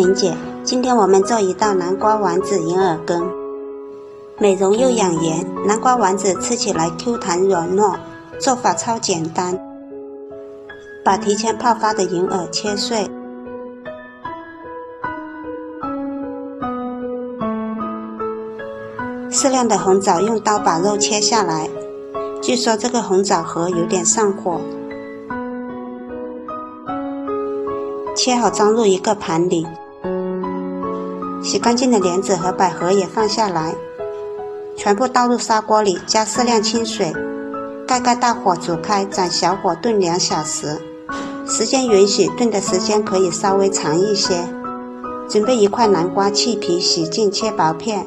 玲姐，今天我们做一道南瓜丸子银耳羹，美容又养颜。南瓜丸子吃起来 Q 弹软糯，做法超简单。把提前泡发的银耳切碎，适量的红枣用刀把肉切下来，据说这个红枣核有点上火。切好装入一个盘里，洗干净的莲子和百合也放下来，全部倒入砂锅里，加适量清水，盖大火煮开，转小火炖2小时。时间允许，炖的时间可以稍微长一些。准备一块南瓜，去皮洗净，切薄片，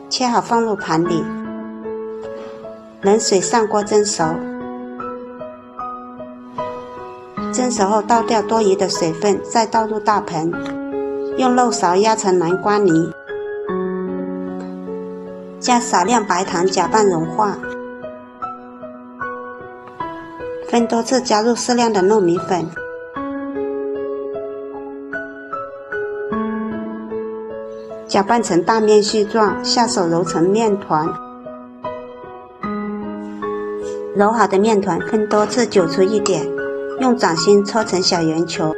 切好放入盘里，冷水上锅蒸熟。蒸熟后倒掉多余的水分，再倒入大盆，用漏勺压成南瓜泥，加少量白糖搅拌融化，分多次加入适量的糯米粉，搅拌成大面絮状，下手揉成面团。揉好的面团分多次揪出一点，用掌心搓成小圆球。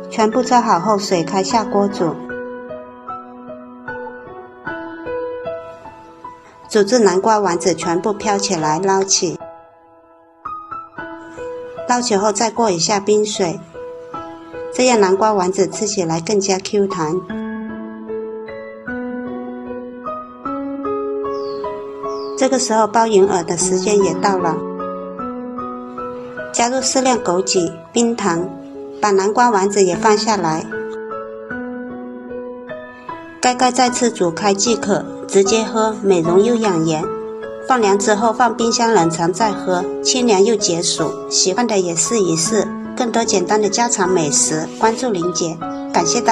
全部搓好后，水开下锅煮。煮至南瓜丸子全部飘起来，捞起。捞起后再过一下冰水，这样南瓜丸子吃起来更加 Q 弹。这个时候包银耳的时间也到了，加入适量枸杞、冰糖，把南瓜丸子也放下来，盖再次煮开即可，直接喝，美容又养颜。放凉之后放冰箱冷藏再喝，清凉又解暑。喜欢的也试一试。更多简单的家常美食，关注玲姐，感谢大家。